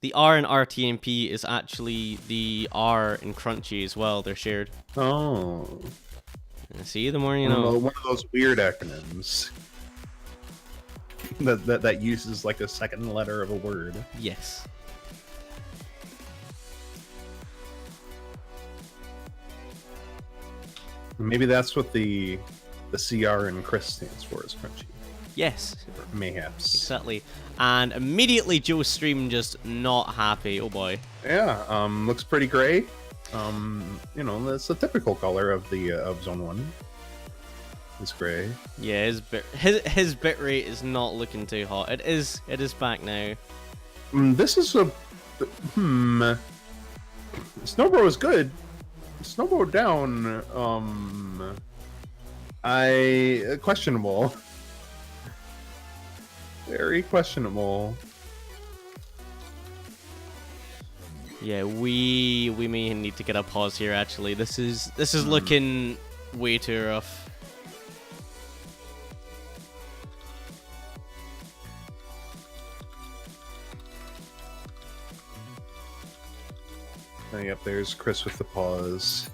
The R in RTMP is actually the R in Crunchy as well. They're shared. Oh. See, the more you know. One of those weird acronyms that uses like a second letter of a word. Yes. Maybe that's what the CR in Cryss stands for, is Crunchy. Yes. Mayhaps. Exactly. And immediately Joe's stream just not happy. Oh boy. Yeah. Looks pretty gray. You know, that's the typical color of the of Zone 1. It's gray. Yeah, his bit rate is not looking too hot. It is back now. This is a Snowbro is good. Snowbro down. Questionable. Very questionable. Yeah, we may need to get a pause here. Actually, this is looking way too rough. Oh, yep, there's Cryss with the pause.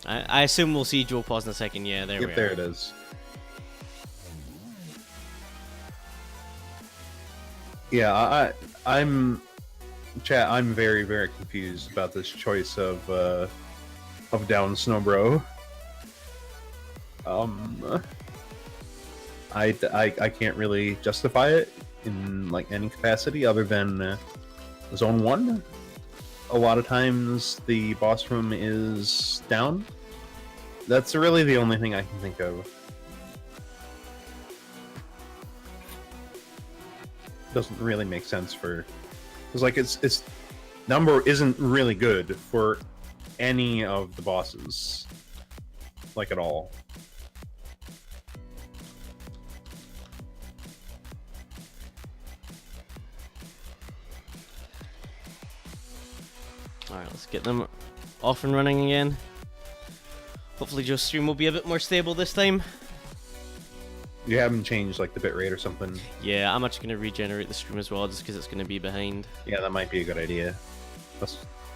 I assume we'll see Joe pause in a second. Yeah, there we are. There it is. Yeah, I'm chat. I'm very, very confused about this choice of down Snowbro. I can't really justify it in like any capacity other than Zone 1. A lot of times the boss room is down. That's really the only thing I can think of. Doesn't really make sense for, because like it's number isn't really good for any of the bosses, like at all. Alright, let's get them off and running again. Hopefully Joe's stream will be a bit more stable this time. You haven't changed like the bitrate or something? Yeah, I'm actually going to regenerate the stream as well, just because it's going to be behind. Yeah, that might be a good idea.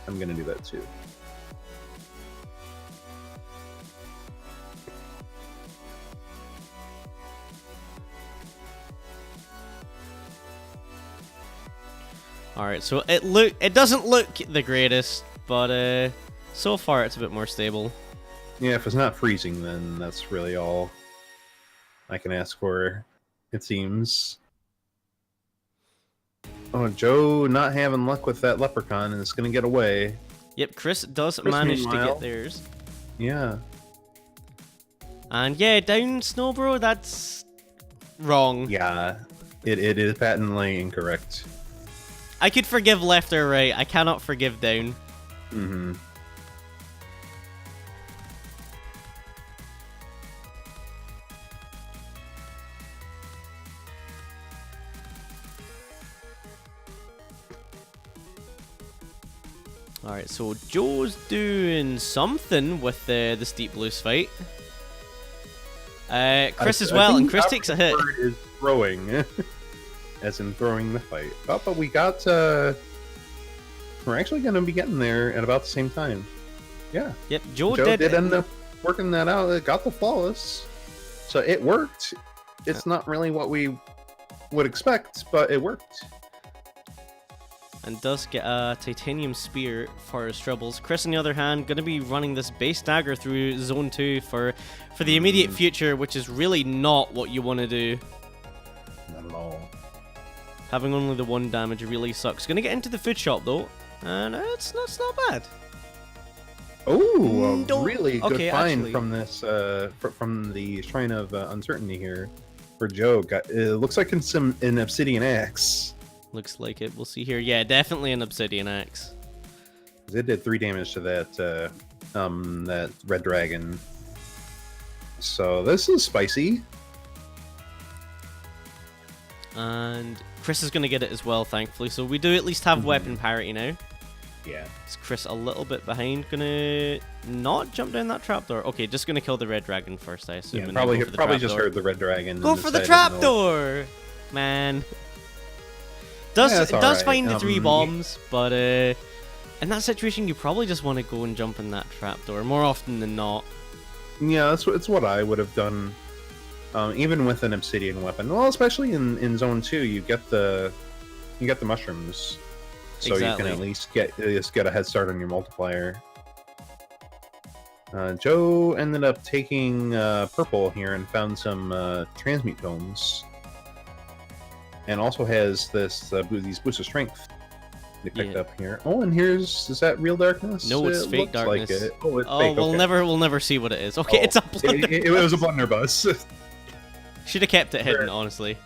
I'm going to do that too. Alright, so it doesn't look the greatest, but so far it's a bit more stable. Yeah, if it's not freezing, then that's really all I can ask for, it seems. Oh, Joe not having luck with that leprechaun and it's gonna get away. Yep, Cryss does manage to get theirs. Yeah. And yeah, down Snowbro, that's wrong. Yeah, it is patently incorrect. I could forgive left or right, I cannot forgive down. Mm-hmm. Alright, so Joe's doing something with the Steep Blues fight. Cryss as well, and Cryss takes a hit. Is throwing, as in throwing the fight. Oh, but we got, we're actually going to be getting there at about the same time. Yeah. Yep, Joe did end up working that out. It got the flawless. So it worked. It's not really what we would expect, but it worked. And does get a titanium spear for his troubles. Cryss, on the other hand, going to be running this base dagger through Zone 2 for the immediate future, which is really not what you want to do. Not at all. Having only the 1 damage really sucks. Going to get into the food shop, though. And it's not bad. Oh, a really good find actually, from this, from the Shrine of Uncertainty here for Joe. It looks like it's an obsidian axe. Looks like it. We'll see here. Yeah, definitely an obsidian axe. It did 3 damage to that that red dragon. So this is spicy. And Cryss is going to get it as well, thankfully. So we do at least have weapon parity now. Yeah. Is Cryss a little bit behind? Gonna not jump down that trapdoor. Okay, just gonna kill the red dragon first, I assume. Yeah, and then go for the probably just trapdoor. heard the red dragon. Go and for the decided, no. trapdoor, man. Yeah, it's It does alright. find the 3 bombs, but in that situation, you probably just want to go and jump in that trapdoor more often than not. Yeah, it's what I would have done, even with an obsidian weapon. Well, especially in Zone 2, you get the mushrooms, so Exactly. you can at least get a head start on your multiplier. Joe ended up taking purple here and found some transmute tomes, and also has these boosts of strength. They picked up here. Oh, and is that real darkness? No, it's fake looks darkness. Like it. Oh, it's Oh, fake. we'll Okay. never see what it is. Okay, Oh, it's a blunderbuss. It was a blunderbuss. Should have kept it hidden, honestly.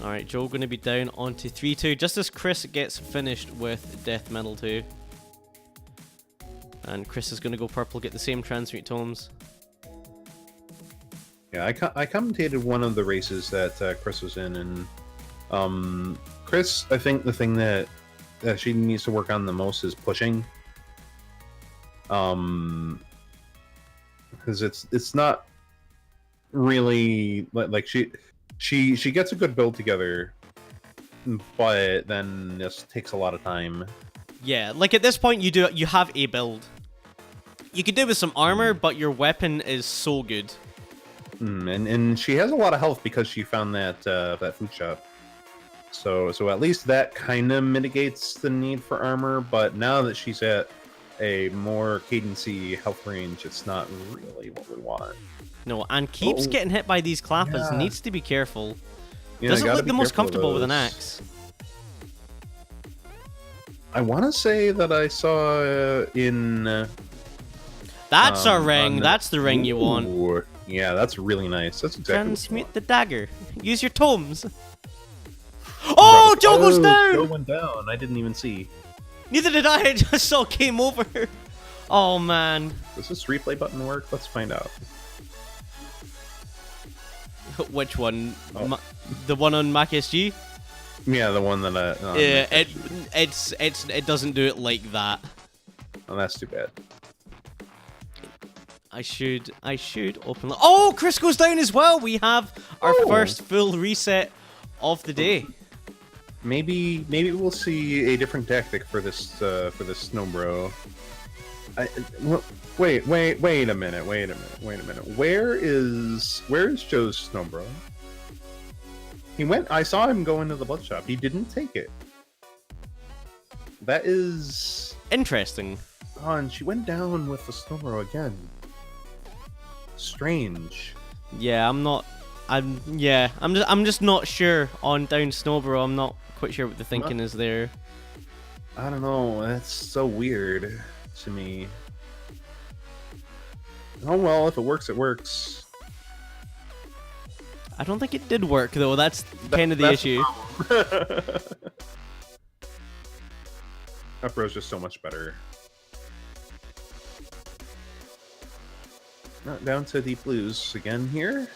Alright, Joe gonna be down onto 3-2, just as Cryss gets finished with Death Metal 2. And Cryss is gonna go purple, get the same transmute tomes. Yeah, I commentated one of the races that Cryss was in, and Cryss, I think the thing that she needs to work on the most is pushing. Because it's not really like she gets a good build together, but then this takes a lot of time. Yeah, like at this point you have a build. You could do with some armor, but your weapon is so good. And she has a lot of health because she found that food shop. So at least that kind of mitigates the need for armor. But now that she's at a more cadency health range, it's not really what we want. No, and keeps getting hit by these clappers. Yeah. Needs to be careful. Yeah, Doesn't gotta look be the most careful of comfortable with an those. axe. I want to say that I saw in. That's a on ring. the- That's the ring you want. Ooh, yeah, that's really nice. That's exactly. Transmute the dagger. Use your tomes. Oh, Joe goes down! Joe went down. I didn't even see. Neither did I. I just saw game over. Oh, man. Does this replay button work? Let's find out. Which one? Oh. The one on Mac SG? Yeah, the one that Yeah, it doesn't do it like that. Oh, that's too bad. I should open. Oh, Cryss goes down as well. We have our first full reset of the day. Maybe we'll see a different tactic for this snow bro. Wait a minute. Where is Joe's snow bro? I saw him go into the blood shop. He didn't take it. That is Interesting. oh, and she went down with the snow bro again. Strange. Yeah, I'm just not sure on down Snowborough. I'm not quite sure what the thinking is there. I don't know. That's so weird to me. Oh well, if it works, it works. I don't think it did work though. That's kind of the issue. Up row's just so much better. Not down to deep blues again here.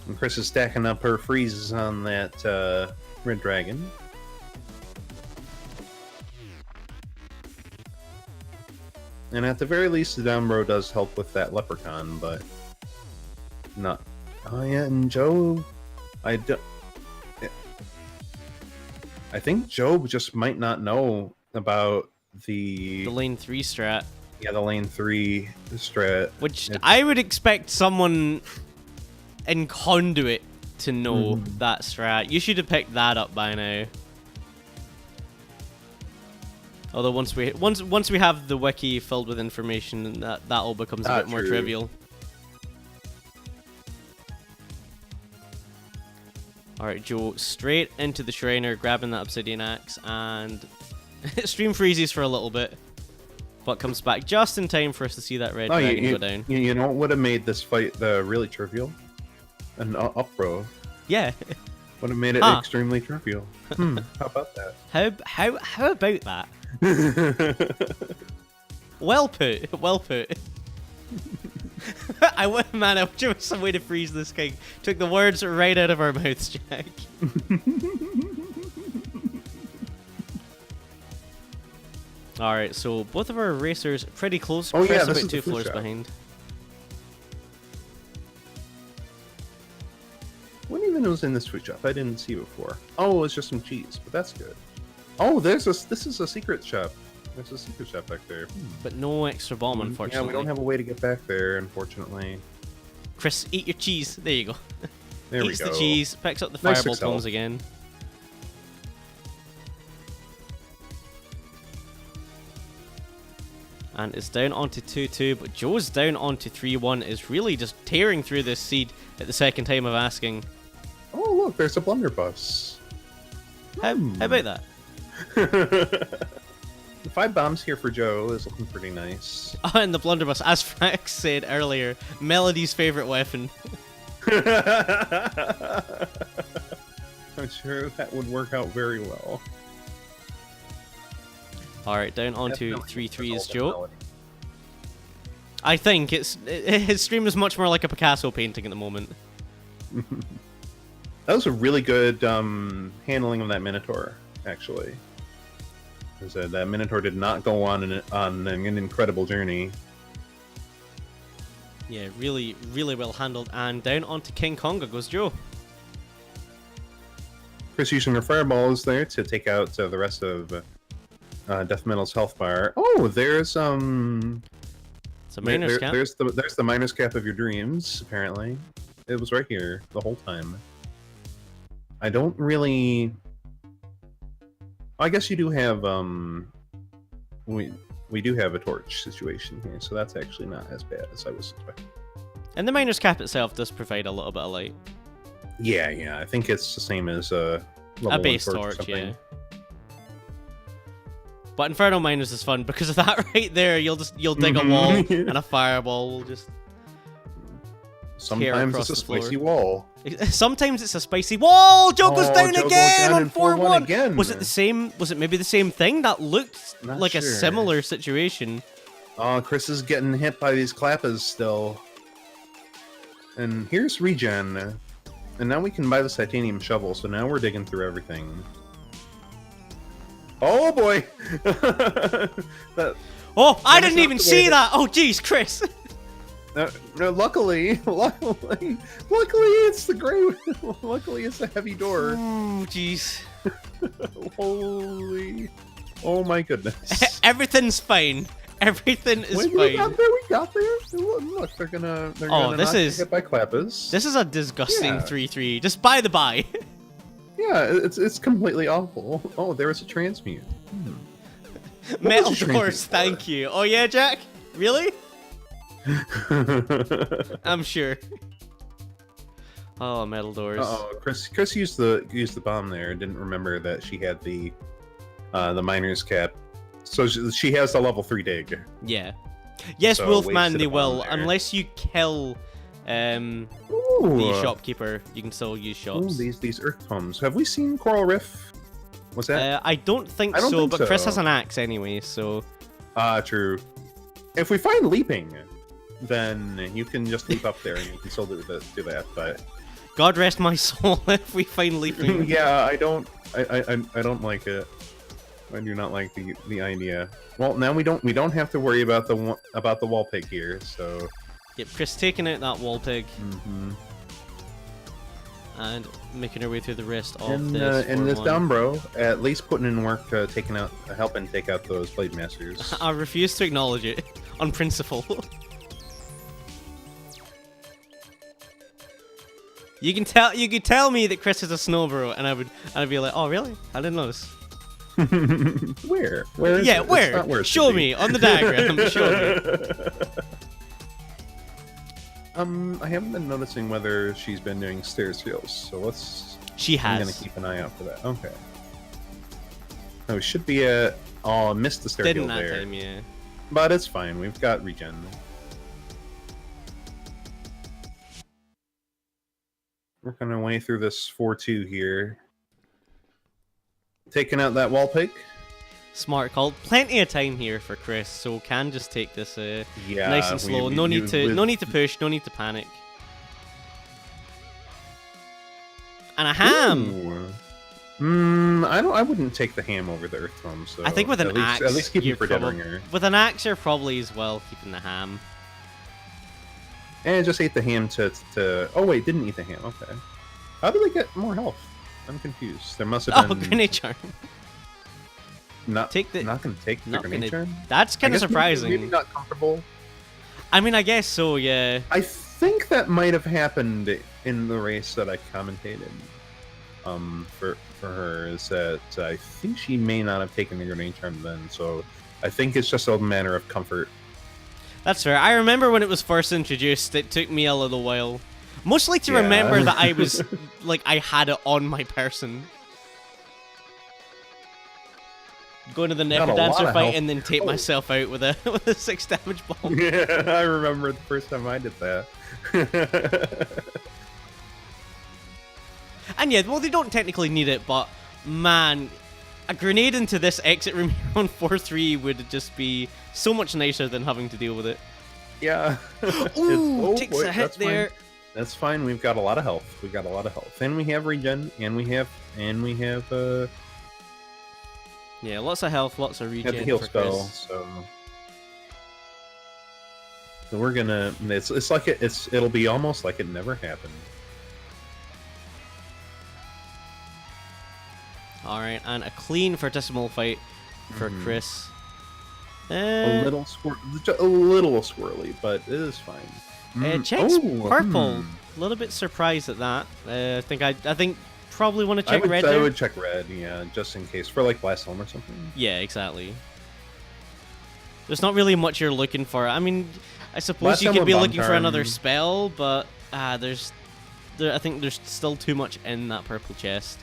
And Cryss is stacking up her freezes on that red dragon. And at the very least, the down row does help with that leprechaun, but not. Oh yeah, and Joe, I think Joe just might not know about the lane 3 strat. Yeah, the lane 3 strat. Which I would expect someone in CoNDUIT to know that strat. You should have picked that up by now. Although once we have the wiki filled with information, that all becomes a bit more trivial. Alright, Joe, straight into the Shriner, grabbing that obsidian axe, and stream freezes for a little bit, but comes back just in time for us to see that red dragon go down. You know what would have made this fight really trivial? An up row. Yeah. Would have made it extremely trivial. How about that? How about that? Well put. Well put. I wish there was some way to freeze this king. Took the words right out of our mouths, Jack. Alright, so both of our racers pretty close. Oh, Cryss yeah, about this is 2 the food floors shop. behind. What even was in this food shop? I didn't see before. Oh, it's just some cheese, but that's good. Oh, this is a secret shop. There's a secret shop back there. But no extra bomb, unfortunately. Yeah, we don't have a way to get back there, unfortunately. Cryss, eat your cheese. There you go. There we Eats go. the cheese, picks up the Nice fireball 6 health. bombs again. And it's down onto 2-2, but Joe's down onto 3-1, is really just tearing through this seed at the second time of asking. Oh, look, there's a blunderbuss. How about that? The 5 bombs here for Joe is looking pretty nice. And the blunderbuss, as Frank said earlier, Melody's favourite weapon. I'm sure that would work out very well. Alright, down onto Definitely 3-3 is all Joe. melody. I think his stream is much more like a Picasso painting at the moment. That was a really good handling of that Minotaur, actually. That Minotaur did not go on an incredible journey. Yeah, really, really well handled. And down onto King Konga goes Joe. Cryss using her fireballs there to take out the rest of Death Metal's health bar. Oh, there's It's a miner's cap. there's the miner's cap of your dreams. Apparently, it was right here the whole time. I don't really. I guess you do have we do have a torch situation here, so that's actually not as bad as I was expecting. And the miner's cap itself does provide a little bit of light. Yeah, I think it's the same as a level A 1 base or torch, something. yeah. But Inferno Miners is fun because of that right there. You'll dig a wall and a fireball will just. Sometimes across it's a the floor. spicy wall. Sometimes it's a spicy wall. Joe goes down Joe goes again down on in 4-1. 4-1 again. Was it the same? Was it maybe the same thing? That looked Not like a sure. similar situation. Oh, Cryss is getting hit by these clappers still. And here's regen. And now we can buy the titanium shovel, so now we're digging through everything. Oh boy! Oh, I That is didn't not even the way see that- that. Oh, jeez, Cryss. No, luckily, it's the gray. Luckily, it's a heavy door. Oh, jeez. Holy! Oh my goodness! Everything's fine. Everything is We fine. got there. We got there. Look, they're gonna. Oh, this not get is- hit by clappers. This is a disgusting Yeah. 3-3. Just by the by. Yeah, it's completely awful. Oh, there was a transmute. Metal was your doors, transmute thank you. Oh yeah, Jack? Really? I'm sure. Oh, metal doors. Oh, Cryss used the bomb there. Didn't remember that she had the miner's cap. So she has the level 3 dig. Yeah. Yes, So Wolfman, wasted they a bomb will. there. Unless you kill the Ooh. shopkeeper, you can still use Ooh, shops. these earth tomes. Have we seen Coral Riff? Was that? I don't think I don't so, think but Cryss so. has an axe anyway, so... True. If we find leaping, then you can just leap up there and you can still do that. But God rest my soul if we find leaping. yeah, I don't like it. I do not like the idea. Well, now we don't have to worry about the wall pig here. So. Yep, Cryss taking out that wall pig Mm-hmm. and making her way through the rest of And this. this 4-1. Dumbro, at least putting in work, helping take out those blade masters. I refuse to acknowledge it on principle. You can tell me that Cryss is a snowbro, and I'd be like, oh really? I didn't notice. Where? Where? Is Yeah, it? It's where? not it Show should be. me on the diagram. Show me. I haven't been noticing whether she's been doing stairs heals, so She I'm gonna has. keep an eye out for that. Okay. Oh, it should be a. Oh, I missed the stair Didn't heal that there, time, yeah. but it's fine. We've got regen. Working our way through this 4-2 here. Taking out that wall pig. Smart call. Plenty of time here for Cryss, so can just take this Yeah, nice and slow. No need to push. No need to panic. And a ham. I wouldn't take the ham over the Earth Tome. So I think with an axe, at least keep it for you're Deadringer. with an axe, you're probably as well keeping the ham. And just ate the ham to. Oh wait, didn't eat the ham. Okay. How did they get more health? I'm confused. There must have been. Oh, grenade charm. Not take the. Not gonna take the grenade charm. That's kind of surprising. Maybe not comfortable. I mean, I guess so. Yeah. I think that might have happened in the race that I commentated. For her is that I think she may not have taken the grenade charm then. So I think it's just a matter of comfort. That's fair. I remember when it was first introduced, it took me a little while. Mostly to remember that I was, like, I had it on my person. Go into the Necrodancer fight and then take myself out with a 6 damage bomb. Yeah, I remember the first time I did that. And yeah, well, they don't technically need it, but man, a grenade into this exit room on 4-3 would just be so much nicer than having to deal with it. Yeah. Ooh, takes a hit there. Fine. That's fine. We've got a lot of health. And we have regen, and we have yeah, lots of health, lots of regen. the heal for spell, Cryss. so we're gonna. It's like it'll be almost like it never happened. All right, and a clean Fortissimo fight for Cryss. A little swirly, but it is fine. Checks purple. A little bit surprised at that. I think probably want to check red. I would check red, yeah, just in case for like Blast Helm or something. Yeah, exactly. There's not really much you're looking for. I mean, I suppose you could be looking for another spell, but I think there's still too much in that purple chest.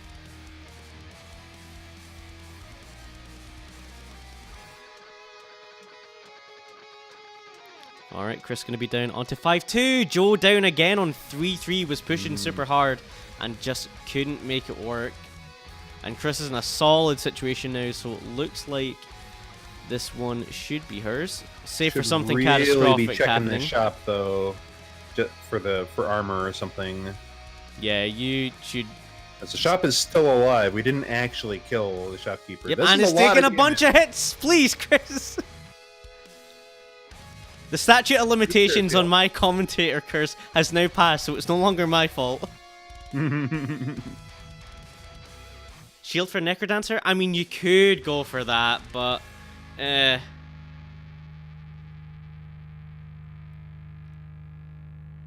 Alright, Cryss going to be down onto 5-2. Joe down again on 3-3, was pushing super hard and just couldn't make it work. And Cryss is in a solid situation now, so it looks like this one should be hers. Save for something really catastrophic be checking happening. the shop though, just for armor or something. Yeah, you should. As the shop is still alive, we didn't actually kill the shopkeeper. Yep, this and it's taking a bunch of hits. Please, Cryss. The statute of limitations on my commentator curse has now passed, so it's no longer my fault. Shield for Necrodancer? I mean, you could go for that, but... I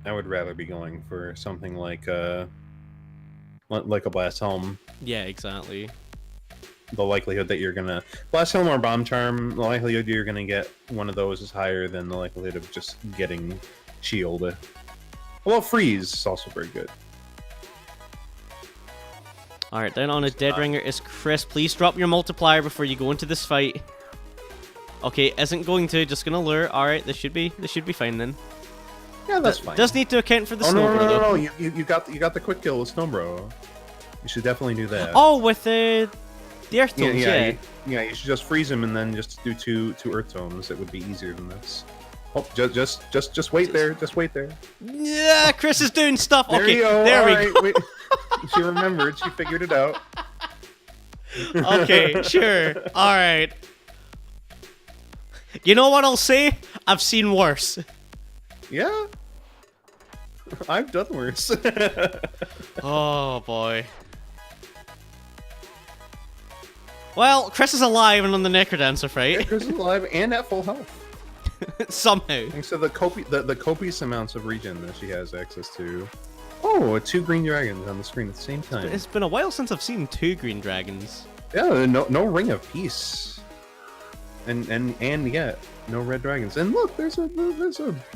would rather be going for something like a Blast Helm. Yeah, exactly. The likelihood that you're gonna Blast Helm or Bomb Charm, the likelihood you're gonna get one of those is higher than the likelihood of just getting Shield. Well, Freeze is also very good. Alright, down on a Deadringer is Cryss. Please drop your multiplier before you go into this fight. Okay, isn't going to, just gonna lure. Alright, this should be fine then. Yeah, that's fine. Does need to account for the Snowbro. though. You got the quick kill with Snowbro. You should definitely do that. Oh, with the Earth Tomes, yeah. You should just freeze him and then just do two Earth Tomes. It would be easier than this. Oh, just wait there. Just wait there. Yeah, Cryss is doing stuff. There okay, you go. There we right, go. Wait. She remembered. She figured it out. Okay, sure. All right. You know what I'll say? I've seen worse. Yeah. I've done worse. Oh, boy. Well, Cryss is alive and on the Necrodancer fight. Yeah, Cryss is alive and at full health. Somehow. Thanks to the copious amounts of regen that she has access to. Oh, 2 green dragons on the screen at the same time. It's been a while since I've seen 2 green dragons. Yeah, no Ring of Peace. And yet, no red dragons. And look, there's a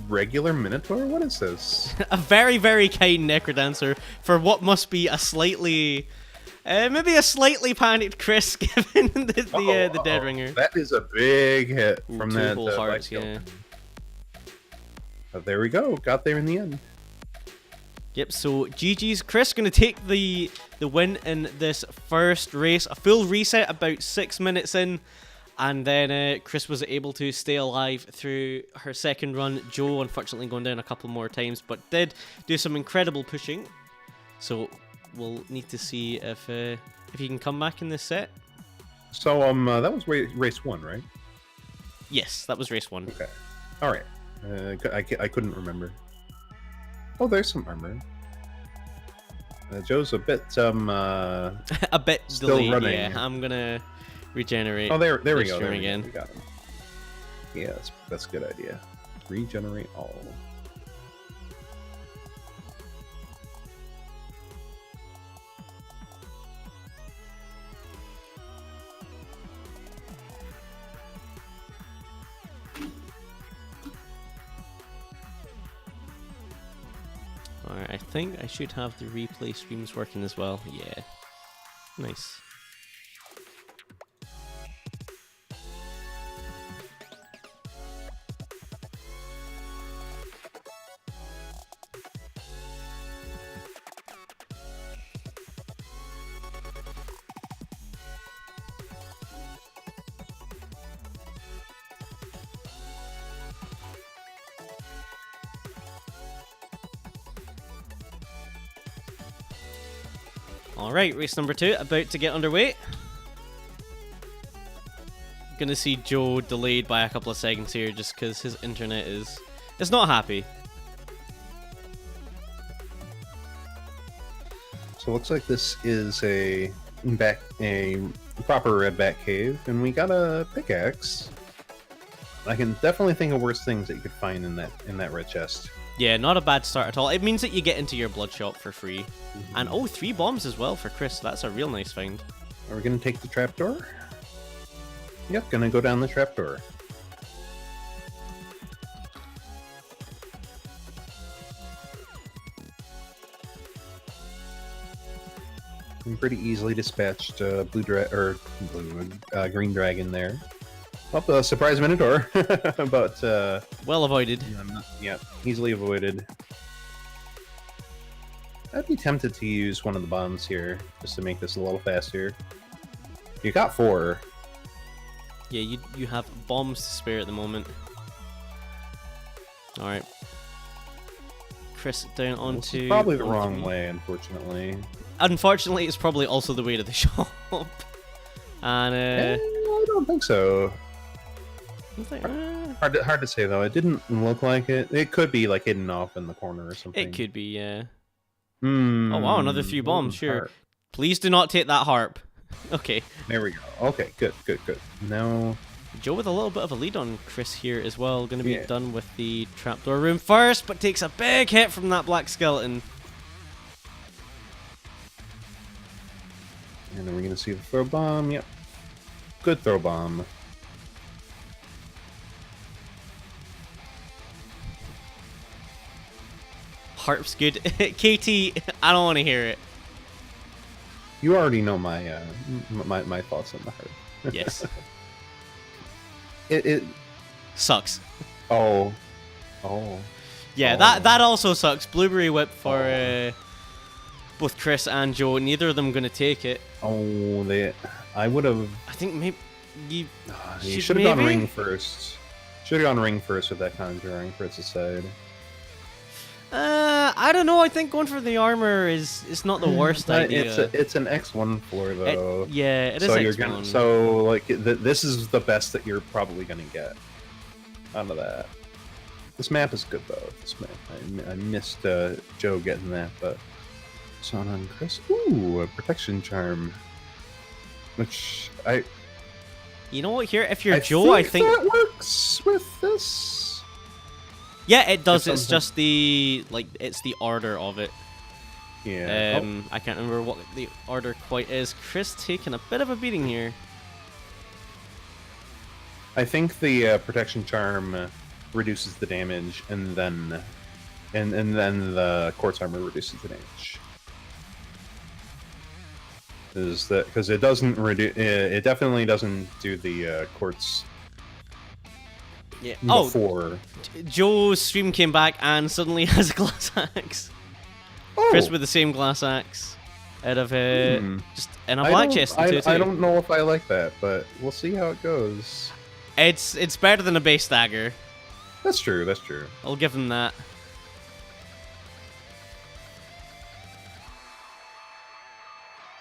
regular Minotaur. What is this? A very, very kind Necrodancer for what must be a slightly... maybe a slightly panicked Cryss given the Deadringer. That is a big hit from two that. whole hearts, yeah. But there we go. Got there in the end. Yep, so GG's. Cryss going to take the win in this first race. A full reset about 6 minutes in. And then Cryss was able to stay alive through her second run. Joe, unfortunately, going down a couple more times, but did do some incredible pushing. So we'll need to see if he can come back in this set. So that was race 1, right? Yes, that was race 1. Okay. All right. I couldn't remember. Oh, there's some armor. Joe's a bit a bit still delayed. running. Yeah, I'm gonna regenerate. Oh, there we go. There we again. go. We got him. Yeah, that's a good idea. Regenerate all. Alright, I think I should have the replay streams working as well. Yeah. Nice. Alright, race number 2 about to get underway. Gonna see Joe delayed by a couple of seconds here just because his internet is not happy. So it looks like this is a proper red bat cave, and we got a pickaxe. I can definitely think of worse things that you could find in that red chest. Yeah, not a bad start at all. It means that you get into your blood shop for free. And oh, 3 bombs as well for Cryss. That's a real nice find. Are we gonna take the trapdoor? Yep, gonna go down the trapdoor. We pretty easily dispatched green dragon there. Oh, surprise Minotaur, but well avoided. Yeah, easily avoided. I'd be tempted to use one of the bombs here just to make this a little faster. You got 4. Yeah, you have bombs to spare at the moment. All right, Cryss down onto. It's probably the wrong way, unfortunately. Unfortunately, it's probably also the way to the shop. And I don't think so. Like, Hard to say though. It didn't look like it. It could be like hidden off in the corner or something. It could be, yeah. Oh wow, another 3 bombs. Sure. Harp. Please do not take that harp. Okay. There we go. Okay, good. Now Joe with a little bit of a lead on Cryss here as well. Going to be done with the trapdoor room first, but takes a big hit from that black skeleton. And then we're gonna see the throw bomb. Yep. Good throw bomb. Harp's good. KT, I don't want to hear it. You already know my my thoughts on the harp. Yes. It sucks. Oh. Yeah, that also sucks. Blueberry whip for both Cryss and Joe. Neither of them going to take it. Oh, I would have. I think maybe you should have gone ring first. Should have gone ring first with that conjuring for its side. I don't know. I think going for the armor is not the worst idea. It's an X1 floor though. It is. So X1. This is the best that you're probably gonna get out of that. This map is good though. This map, I missed Joe getting that, but so on Cryss. Ooh, a protection charm. Which You know what? Here, if you're Joe, I think that works with this. Yeah, it does. It's just it's the order of it. Yeah. I can't remember what the order quite is. Cryss taking a bit of a beating here. I think the protection charm reduces the damage, and then the quartz armor reduces the damage. Because it doesn't reduce? It definitely doesn't do the quartz. Yeah. Before. Joe's stream came back and suddenly has a glass axe. Cryss with the same glass axe. out of just in a black chest. I don't know if I like that, but we'll see how it goes. It's better than a base dagger. That's true. That's true. I'll give him that.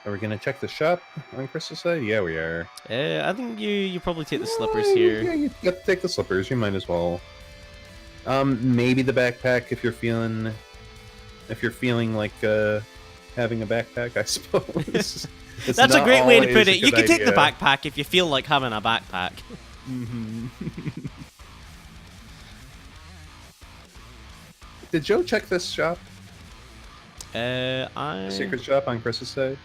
Are we gonna check the shop on Cryss's side? Yeah, we are. I think you probably take the slippers here. Yeah, you got to take the slippers. You might as well. Maybe the backpack if you're feeling like having a backpack, I suppose. That's a great way to put it. You can take the backpack if you feel like having a backpack. Did Joe check this shop? The secret shop on Cryss's side?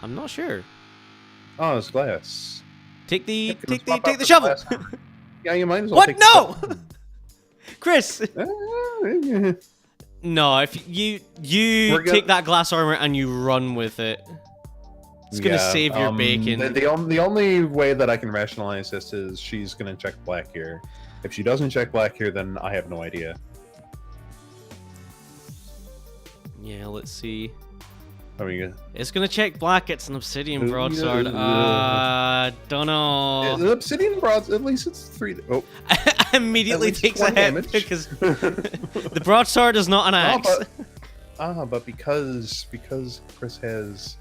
I'm not sure. Oh, it's glass. Take the shovel. Yeah, you might as well. What? Take No, the Cryss. No, if you take that glass armor and you run with it, it's gonna save your bacon. The only way that I can rationalize this is she's gonna check black here. If she doesn't check black here, then I have no idea. Yeah, let's see. There we go. It's gonna check black. It's an obsidian broadsword. Don't know. The obsidian broadsword. At least it's 3. Oh. Immediately takes a hit because the broadsword is not an axe. But because Cryss has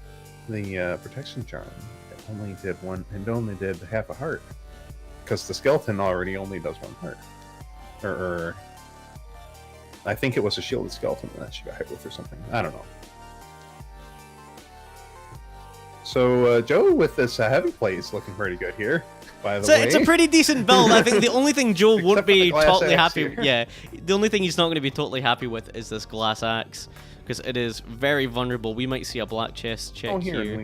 the protection charm, it only did one. It only did half a heart. Because the skeleton already only does 1 heart. Or I think it was a shielded skeleton that she got hit with or something. I don't know. So Joe with this heavy plate is looking pretty good here. By the way, it's a pretty decent build. I think the only thing Joe won't be totally happy. Here. Yeah, the only thing he's not going to be totally happy with is this glass axe because it is very vulnerable. We might see a black chest check here. And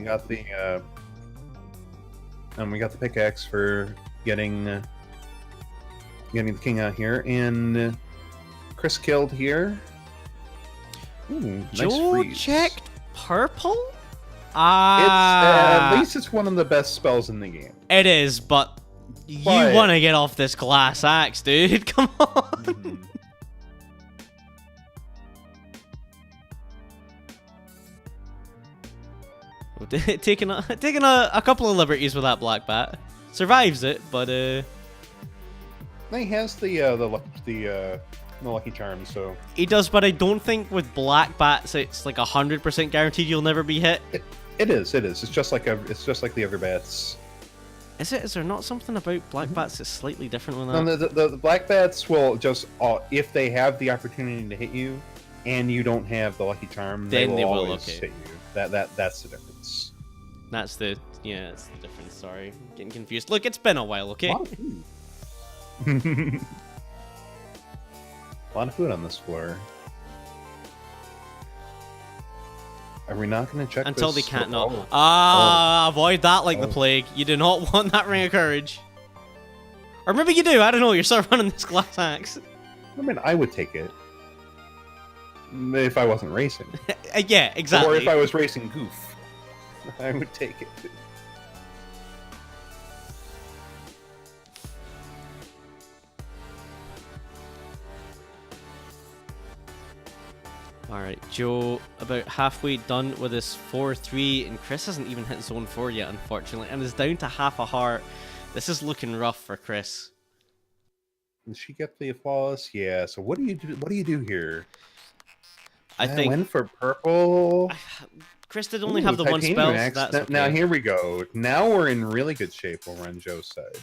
we got the pickaxe for getting the king out here, and Cryss killed here. Ooh, Joe nice freeze. checked purple. At least it's one of the best spells in the game. It is, but you want to get off this glass axe, dude. Come on. taking a couple of liberties with that black bat. Survives it, but he has the lucky charm, so he does. But I don't think with black bats it's like 100% guaranteed you'll never be hit. It is. It's just like the other bats. Is it? Is there not something about black bats that's slightly different than that? No, the black bats will just if they have the opportunity to hit you, and you don't have the lucky charm, then they will always hit you. That's the difference. That's the difference. Sorry, I'm getting confused. Look, it's been a while. Okay. A lot of food on this floor. Are we not going to check until this? they can't not? Avoid that like the plague. You do not want that ring of courage. Or maybe you do. I don't know. You're still running this glass axe. I mean, I would take it if I wasn't racing. Yeah, exactly. Or if I was racing Goof, I would take it. Alright, Joe about halfway done with his 4-3, and Cryss hasn't even hit zone 4 yet, unfortunately, and is down to half a heart. This is looking rough for Cryss. Did she get the flawless? Yeah, so what do you do? What do you do here? I think went for purple. Cryss did only have the one spell. So that's okay. Now here we go. Now we're in really good shape over on Joe's side.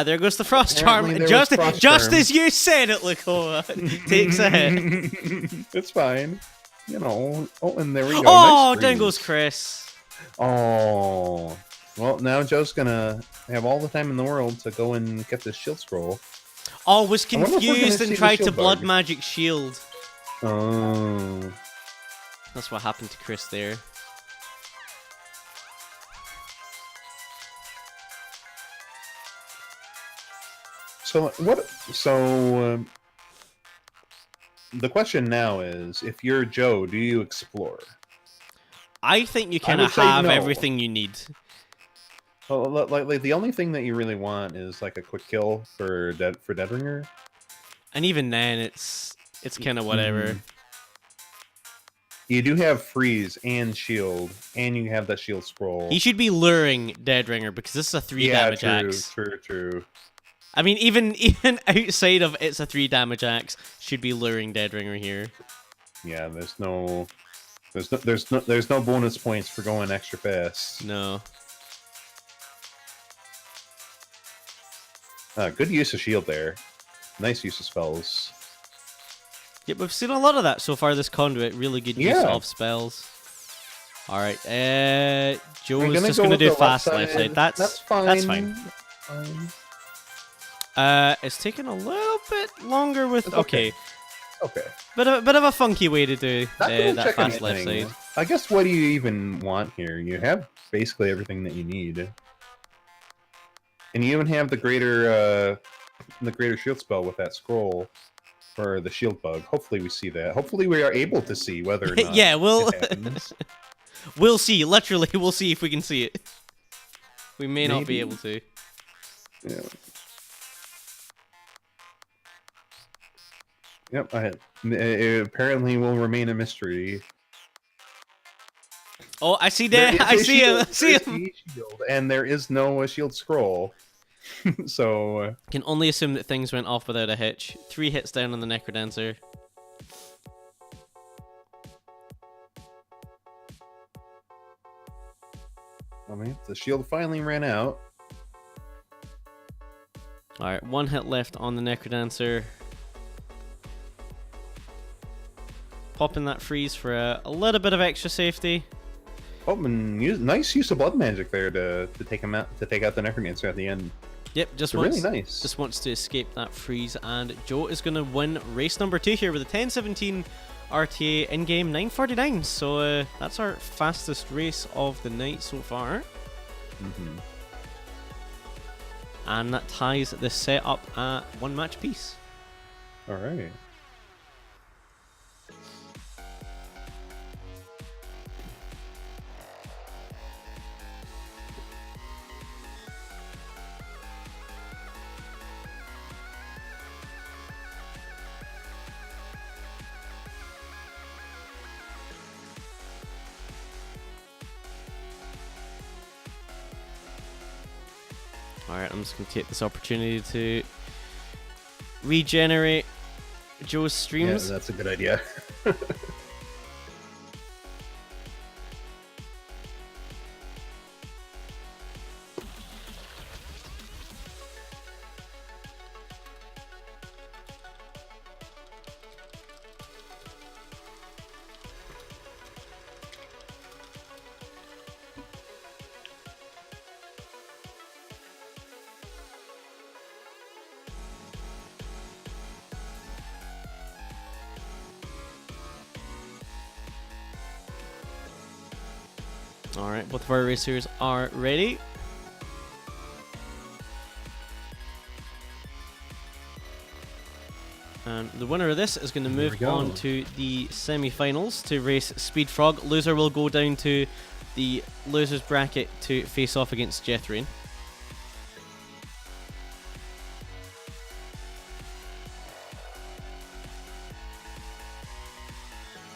There goes the frost charm. Just as you said it, Lakoa takes a hit. It's fine. You know. Oh, and there we go. Oh, nice down goes Cryss. Oh. Well, now Joe's gonna have all the time in the world to go and get this shield scroll. Oh, was confused and tried to blood magic shield. Oh. That's what happened to Cryss there. So what? So the question now is, if you're Joe, do you explore? I think you kind of have everything you need. Well, like the only thing that you really want is like a quick kill for Deadringer. And even then, it's kind of whatever. You do have freeze and shield, and you have that shield scroll. He should be luring Deadringer because this is a 3 damage axe. True. I mean, even outside of it's a 3 damage axe, should be luring Deadringer here. Yeah, there's no bonus points for going extra fast. No. Good use of shield there. Nice use of spells. Yep, we've seen a lot of that so far this conduit. Really good use of spells. Alright, Joe's just going to do fast left side. That's fine. That's fine. It's taking a little bit longer with... Okay. Bit of a funky way to do that fast left side. I guess what do you even want here? You have basically everything that you need. And you even have the greater shield spell with that scroll. For the shield bug. Hopefully we see that. Hopefully we are able to see whether or not yeah, it happens. We'll see. Literally, we'll see if we can see it. We may not be able to. Yeah. Yep, it apparently will remain a mystery. Oh, I see that. I see him. I see him. Shield, and there is no shield scroll. So can only assume that things went off without a hitch. 3 hits down on the Necrodancer. I mean, the shield finally ran out. Alright, 1 hit left on the Necrodancer. Popping that freeze for a little bit of extra safety. Oh, and nice use of blood magic there to take him out, to take out the Necrodancer at the end. Yep, just wants to escape that freeze, and Joe is going to win race number 2 here with a 10:17 RTA in game 9:49. So that's our fastest race of the night so far. And that ties the setup at 1 match piece. All right. Alright, I'm just going to take this opportunity to regenerate Joe's streams. Yeah, that's a good idea. Alright, both of our racers are ready. And the winner of this is going to move on to the semi-finals to race Speed Frog. Loser will go down to the losers bracket to face off against Jethrain.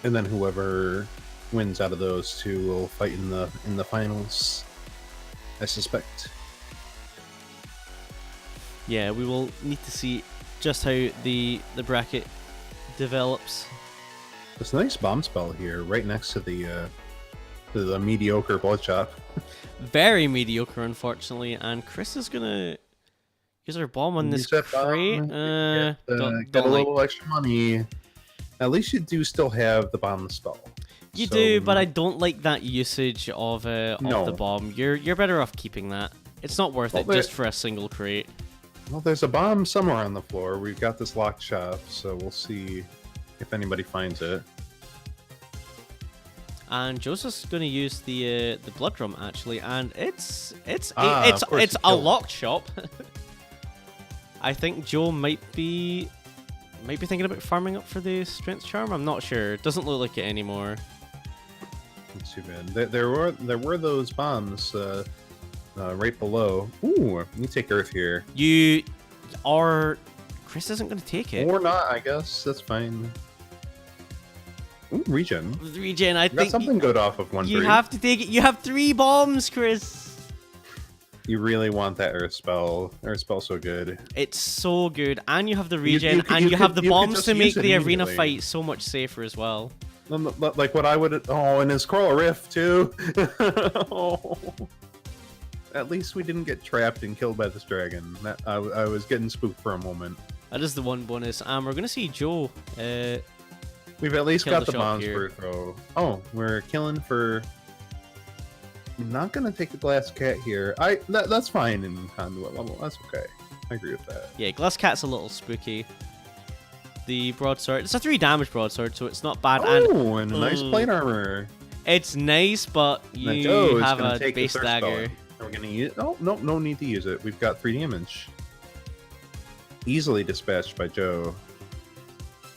And then whoever wins out of those two will fight in the finals, I suspect. Yeah, we will need to see just how the bracket develops. There's a nice bomb spell here, right next to the mediocre Bloodshot. Very mediocre, unfortunately, and Cryss is gonna use her bomb on this crate. Get a little extra money. At least you do still have the bomb spell. You do, but I don't like that usage of the bomb. You're better off keeping that. It's not worth it just for a single crate. Well, there's a bomb somewhere on the floor. We've got this locked shop, so we'll see if anybody finds it. And Joseph's going to use the blood drum actually, and it's a locked shop. I think Joe might be thinking about farming up for the strength charm. I'm not sure. It doesn't look like it anymore. That's too bad. There were those bombs right below. Ooh, you take Earth here. Cryss isn't going to take it. Or not, I guess. That's fine. Ooh, regen. Regen, I You got think something good off of 1-3. you have to take it. You have 3 bombs, Cryss. You really want that Earth spell. Earth spell's so good. It's so good, and you have the regen, you and you have the could bombs just to make use it the arena immediately. fight so much safer as well. Like what I would. Oh, and his Coral Rift too. Oh. At least we didn't get trapped and killed by this dragon. I was getting spooked for a moment. That is the one bonus. We're gonna see Joe. We've at least Kill got the the shop bombs here. for throw. Oh, we're killing for. I'm not gonna take the glass cat here. That's fine in conduit level. That's okay. I agree with that. Yeah, Glass Cat's a little spooky. The broadsword. It's a 3 damage broadsword, so it's not bad. Oh, and a nice plate armor. It's nice, but Now you Joe is have gonna a take the base third spell. dagger. We're gonna use. Oh no need to use it. We've got 3 damage. Easily dispatched by Joe.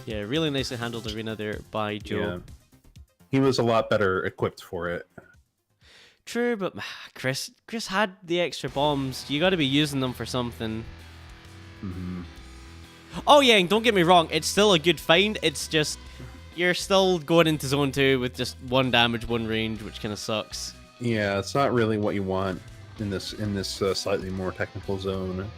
Yeah, really nicely handled arena there by Joe. Yeah. He was a lot better equipped for it. True, but Cryss had the extra bombs. You got to be using them for something. Mm-hmm. Oh yeah, and don't get me wrong, it's still a good find. It's just you're still going into zone 2 with just 1 damage, 1 range, which kind of sucks. Yeah, it's not really what you want in this slightly more technical zone.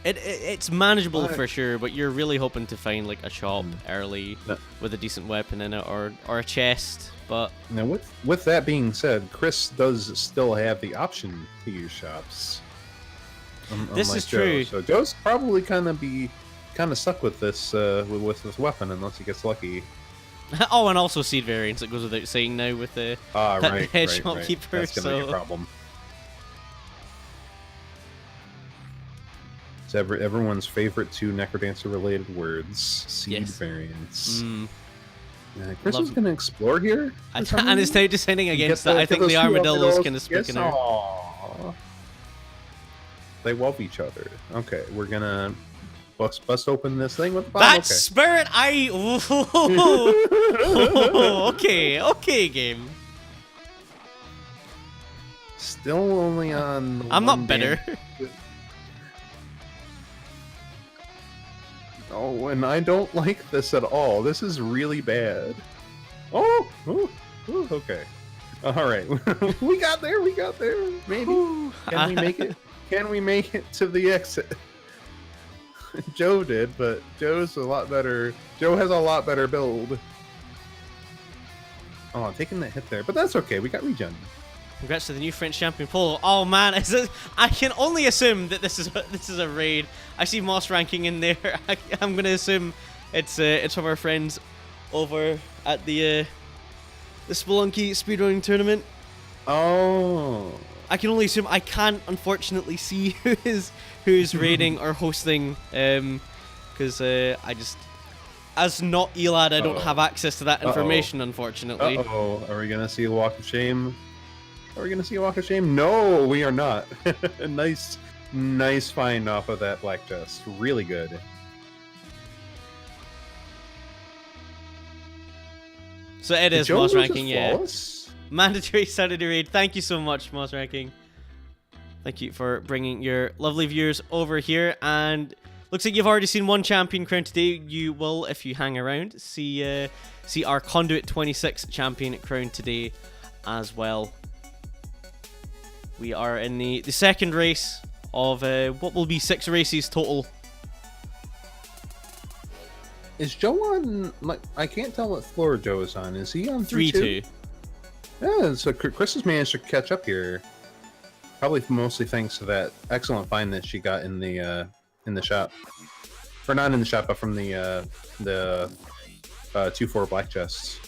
It's manageable for sure, but you're really hoping to find like a shop early No. with a decent weapon in it, or a chest. But Now, with that being said, Cryss does still have the option to use shops. This unlike is Joe. true. So Joe's probably kind of stuck with this weapon unless he gets lucky. oh, and also seed variants. It goes without saying now with the Right, head right. shopkeeper. That's gonna be a So problem. It's everyone's favorite 2 Necrodancer related words: seed Yes. variants. mm. Cryss Love- is gonna explore here, for some and it's reason? now deciding against Get that. I get think those the 2 armadillo is armadillos. kind of spooking Yes, her. aw. They love each other. Okay, we're gonna bust open this thing with the bomb. That spirit, okay, game. Still only on. I'm not bitter. Oh, and I don't like this at all. This is really bad. Oh, okay. All right, we got there. Maybe. Can we make it? Can we make it to the exit? Joe did, but Joe's a lot better. Joe has a lot better build. Oh, I'm taking that hit there, but that's okay. We got regen. Congrats to the new French champion Polo. Oh man, I can only assume that this is a raid. I see Moss ranking in there. I'm gonna assume it's from our friends over at the Spelunky speedrunning tournament. Oh. I can only assume. I can't unfortunately see who's raiding or hosting, because I just, as not Elad, I don't have access to that information, unfortunately. Are we gonna see a walk of shame? No, we are not. nice find off of that black chest. Really good. So it is Joe Moss lose ranking, his yeah. flawless? Mandatory Saturday raid. Thank you so much, Moss ranking. Thank you for bringing your lovely viewers over here. And looks like you've already seen 1 champion crown today. You will, if you hang around, see our CoNDUIT 26 champion crown today as well. We are in the second race of what will be 6 races total. Is Joe on? Like, I can't tell what floor Joe is on. Is he on 3-2? 3-2. Yeah, so Cryss has managed to catch up here. Probably mostly thanks to that excellent find that she got in the shop, or not in the shop, but from the 2-4 black chests.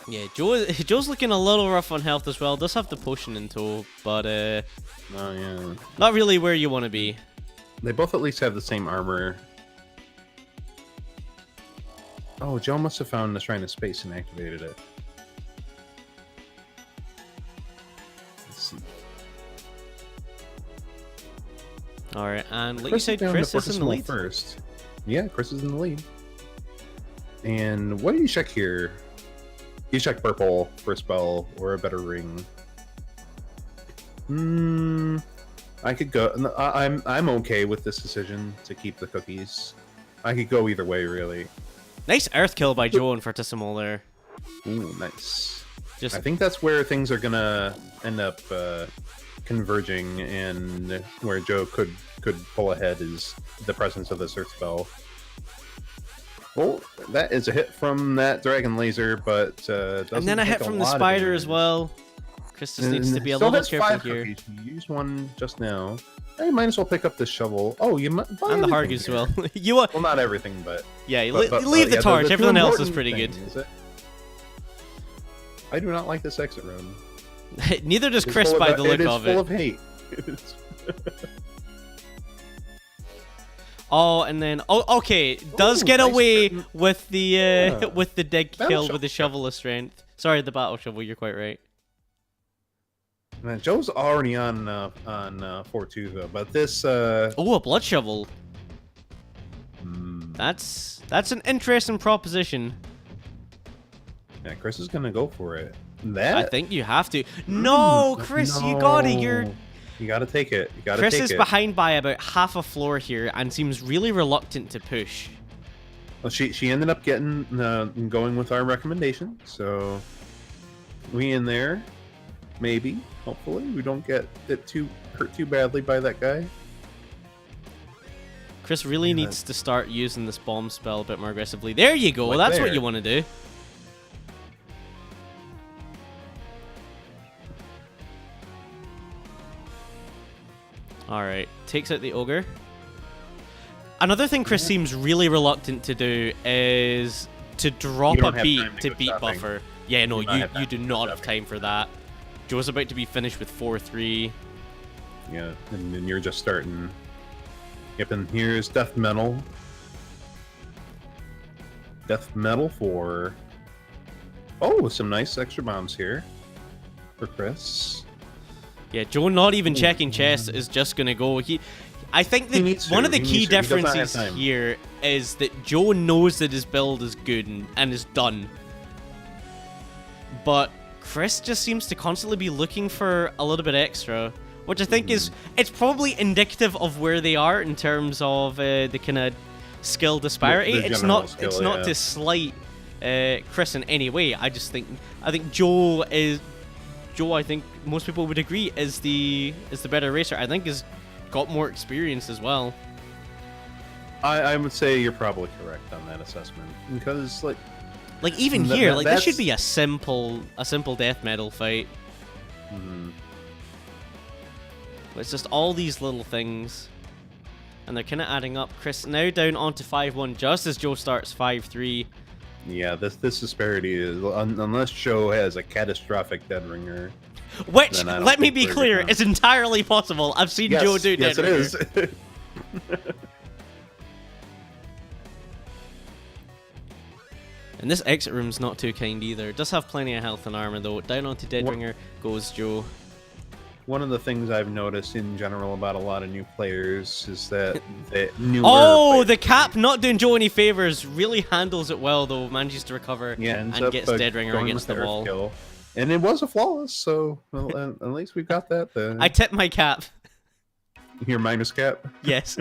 Yeah, Joe's looking a little rough on health as well. Does have the potion in tow, but Oh yeah. not really where you want to be. They both at least have the same armor. Oh, Joe must have found the Shrine of Space and activated it. Let's see. All right, and like you said, down to Cryss is in the Fortissimo lead. first. Yeah, Cryss is in the lead. And what do you check here? You check purple for a spell or a better ring. I could go. I'm okay with this decision to keep the cookies. I could go either way, really. Nice earth kill by Joe and Fortissimo there. Ooh, nice. Just I think that's where things are gonna end up converging, and where Joe could pull ahead is the presence of the search spell. Well, that is a hit from that dragon laser, but doesn't and then a take hit from the lot of spider as damage. well. Cryss just needs to be a Still little has careful 5 here. cookies. You used one just now. You might as well pick up the shovel. Oh, you might buy And the everything Hargoose here. as well. You want? Well, not everything, but Yeah, you but leave the yeah, torch. two Everything else is important pretty things, good. I do not like this exit room. Neither does It's Cryss full by the look it is of full it. of hate. Oh, and then okay, does Ooh, get nice away turn. with the Yeah. with the dig Battle kill shovel. with the shovel of strength. Sorry, the battle shovel. You're quite right. Man, Joe's already on 4-2 though, but this Oh, a blood shovel. mm, That's an interesting proposition. yeah, Cryss is gonna go for it. I That think you have to. No, Cryss, you got it. You gotta take it. You gotta Cryss take is it. behind by about half a floor here and seems really reluctant to push. Well, she ended up getting going with our recommendation, so we in there. Maybe, hopefully, we don't get it hurt too badly by that guy. Cryss really needs to start using this bomb spell a bit more aggressively. There you go. Like That's there. what you want to do. Alright, takes out the ogre. Another thing Cryss seems really reluctant to do is to drop You don't a have beat time to to go beat shopping. buffer. Yeah, no, You don't have you time do to go not have shopping. time for that. Joe's about to be finished with 4-3. Yeah, and then you're just starting. Yep, and here's death metal. Death metal for. Oh, some nice extra bombs here for Cryss. Yeah, Joe not even checking chess is just gonna go. I think He needs that one to. of the He key needs to. He does not have differences time. here is that Joe knows that his build is good and is done. But Cryss just seems to constantly be looking for a little bit extra, which I think is it's probably indicative of where they are in terms of the kind of skill disparity. The It's general not skill, it's not yeah. to slight Cryss in any way. I think Joe, I think most people would agree, is the better racer. I think has got more experience as well. I would say you're probably correct on that assessment, because like Even Th- here, th- this should that's- be a simple death metal fight. It's just all these little things, and they're kind of adding up. Cryss now down onto 5-1 just as Joe starts 5-3. yeah, this disparity is unless Joe has a catastrophic dead ringer. Which, Then I don't let me think be they're clear, gonna- is entirely possible. I've seen Yes, Joe do yes, dead it ringer. is. And this exit room's not too kind either. It does have plenty of health and armor though. Down onto Deadringer goes Joe. One of the things I've noticed in general about a lot of new players is that the newer Oh, players- the cap not doing Joe any favors. Really handles it well though. Manages to recover ends and up, gets going Deadringer against with the Earth wall. kill. And it was a flawless, so well, at least we got that. I tip my cap. Your minus cap. Yes.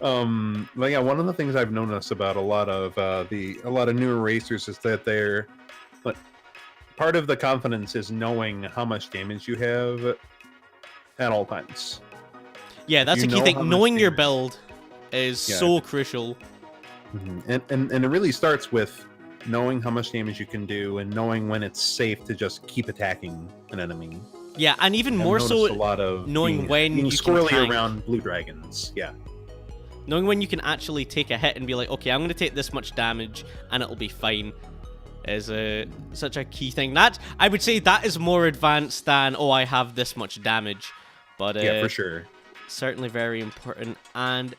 But yeah, one of the things I've noticed about a lot of newer racers is that they're like part of the confidence is knowing how much damage you have at all times. Yeah, that's You a key know thing. how much Knowing your damage- build is so crucial. And it really starts with knowing how much damage you can do and knowing when it's safe to just keep attacking an enemy. Yeah, and even I've more noticed so a lot of knowing when being you can squirrely tank. around blue dragons. Yeah. knowing when you can actually take a hit and be like, okay, I'm going to take this much damage and it'll be fine, is such a key thing. That I would say that is more advanced than, oh, I have this much damage. But Yeah, for sure. certainly very important. And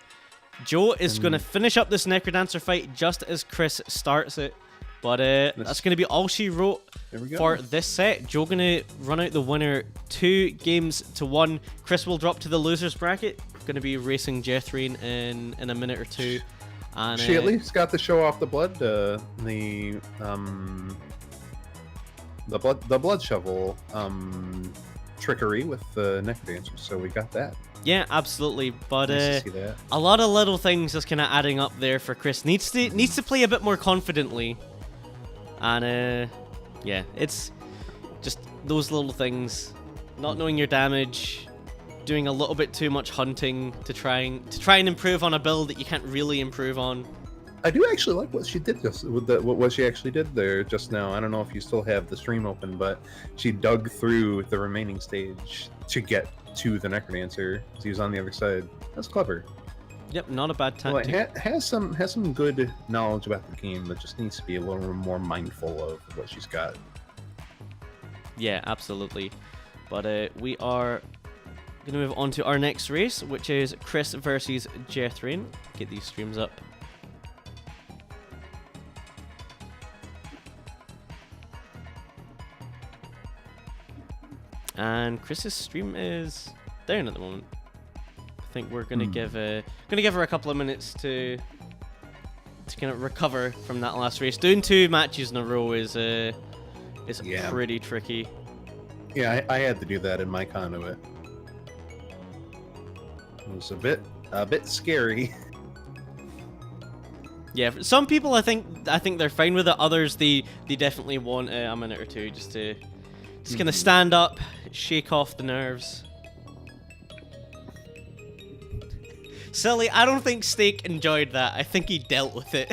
Joe is going to finish up this Necrodancer fight just as Cryss starts it. But that's going to be all she wrote There we go. for this set. Joe going to run out the winner 2-1. Cryss will drop to the losers bracket. Going to be racing Jethrine in a minute or two. And She at least got to show off the blood, the blood shovel trickery with the Necrodancer. So we got that. yeah, absolutely. But Nice to see that. a lot of little things just kind of adding up there for Cryss. Needs to play a bit more confidently. And yeah, it's just those little things, not knowing your damage, doing a little bit too much hunting to try and improve on a build that you can't really improve on. I do actually like what she did just with what she actually did there just now. I don't know if you still have the stream open, but she dug through the remaining stage to get to the Necrodancer. He was on the other side. That's clever. Yep, not a bad Well, tactic. has some good knowledge about the game, but just needs to be a little more mindful of what she's got. Yeah, absolutely. But we are going to move on to our next race, which is Cryss versus Jethrain. Get these streams up. And Cryss's stream is down at the moment. I think we're gonna give her a couple of minutes to kind of recover from that last race. Doing 2 matches in a row is pretty tricky. Yeah, I had to do that in my conduit. It was a bit scary. Yeah, for some people I think they're fine with it. Others they definitely want a minute or two just kind of stand up, shake off the nerves. Silly, I don't think Steak enjoyed that. I think he dealt with it.